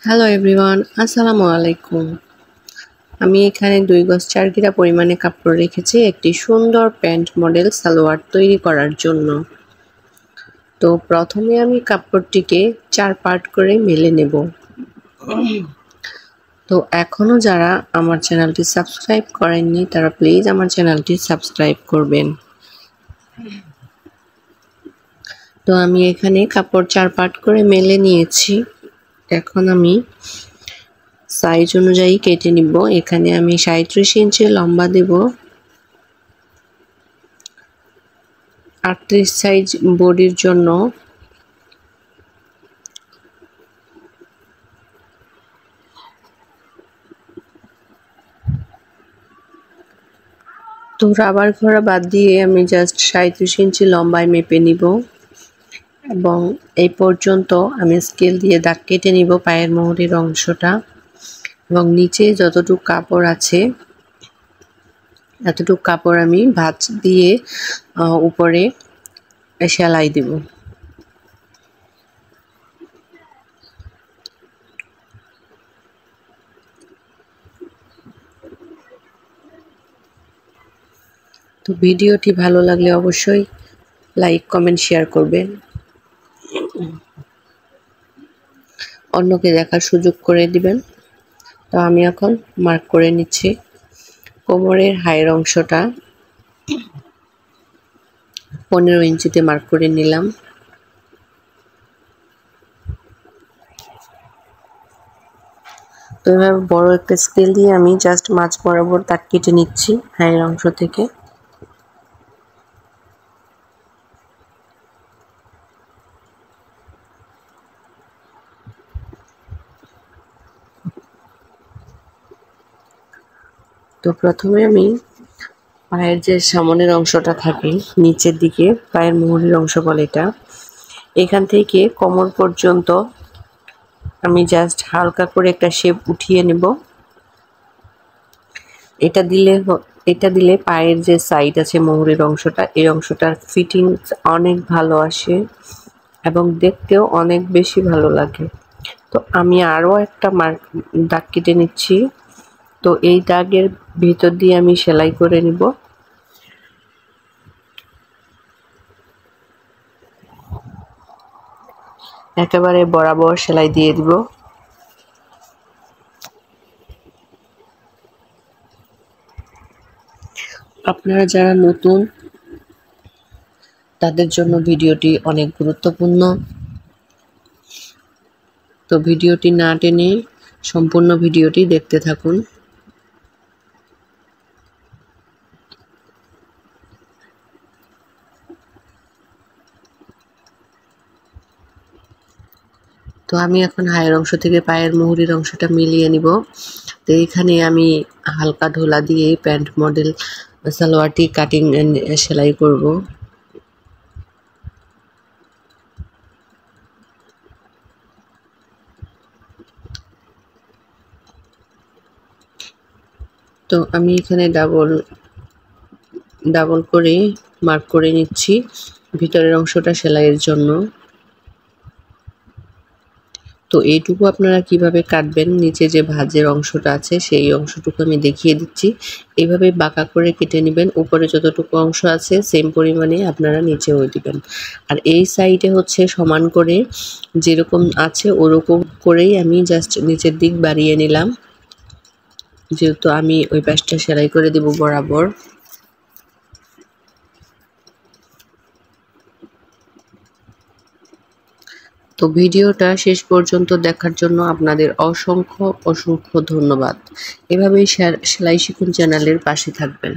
Hello everyone, আসসালামু আলাইকুম। আমি এখানে 2 গজ 4 গিরা পরিমাণে কাপড় রেখেছি একটি সুন্দর প্যান্ট মডেল সালোয়ার তৈরি করার জন্য। তো প্রথমে আমি কাপড়টিকে 4 পার্ট করে মেলে নেব। তো এখনও যারা আমার চ্যানেলটি সাবস্ক্রাইব করেননি তারা প্লিজ আমার চ্যানেলটি সাবস্ক্রাইব করবেন। তো আমি এখানে কাপড় 4 পার্ট করে মেলে নিয়েছি। এখন আমি সাইজ অনুযায়ী কেটে নিব। এখানে আমি 37 ইঞ্চি লম্বা দেব, 38 সাইজ বডির জন্য তো রাবার ঘোরা বাদ দিয়ে আমি জাস্ট 37 ইঞ্চি লম্বায় মেপে নিব এবং এই পর্যন্ত আমি স্কেল দিয়ে দাগ কেটে নিব পায়ের মোহরের অংশটা এবং নিচে যতটুকু কাপড় আছে এতটুকু কাপড় আমি ভাঁজ দিয়ে উপরে সেলাই দেব। তো ভিডিওটি ভালো লাগলে অবশ্যই লাইক কমেন্ট শেয়ার করবেন, অন্যকে দেখার সুযোগ করে দিবেন। তো আমি এখন মার্ক করে নিচ্ছি। কোমরের হাইয়ের অংশটা 15 ইঞ্চিতে মার্ক করে নিলাম। তো এভাবে বড় একটা স্কেল দিয়ে আমি জাস্ট মাঝ বরাবর দাগ কেটে নিচ্ছি হাইয়ের অংশ থেকে। তো প্রথমে আমি পায়ের যে সামনের অংশটা থাকে নিচের দিকে পায়ের মোহরের অংশ বলে এটা, এখান থেকে কোমর পর্যন্ত আমি জাস্ট হালকা করে একটা শেপ উঠিয়ে নেব। এটা দিলে পায়ের যে সাইড আছে মোহরের অংশটা, এই অংশটার ফিটিংস অনেক ভালো আসে এবং দেখতেও অনেক বেশি ভালো লাগে। তো আমি আরও একটা দাগ কেটে নিচ্ছি। তো এই দাগের ভিতর দিয়ে আমি সেলাই করে নিব। একেবারে বরাবর সেলাই দিয়ে দিব। আপনারা যারা নতুন তাদের জন্য ভিডিওটি অনেক গুরুত্বপূর্ণ। তো ভিডিওটি না টেনে সম্পূর্ণ ভিডিওটি দেখতে থাকুন। তো আমি এখন হায়ের অংশ থেকে পায়ের মোহরের অংশটা মিলিয়ে নিব। তো এখানে আমি হালকা ঢোলা দিয়ে প্যান্ট মডেল সালোয়ারটি কাটিং সেলাই করব। তো আমি এখানে ডাবল করে মার্ক করে নিচ্ছি ভিতরের অংশটা সেলাইয়ের জন্য। তো এইটুকু আপনারা কিভাবে কাটবেন, নিচে যে ভাঁজের অংশটা আছে সেই অংশটুকু আমি দেখিয়ে দিচ্ছি। এইভাবে বাঁকা করে কেটে নেবেন, উপরে যতটুকু অংশ আছে সেম পরিমাণে আপনারা নিচেও দিবেন। আর এই সাইডে হচ্ছে সমান করে যেরকম আছে ওরকম করেই আমি জাস্ট নিচের দিক বাড়িয়ে নিলাম, যেহেতু আমি ওই পাশটা সেলাই করে দেব বরাবর। তো ভিডিওটা শেষ পর্যন্ত দেখার জন্য আপনাদের অসংখ্য ধন্যবাদ। এভাবেই সেলাই শিখুন চ্যানেলের পাশে থাকবেন।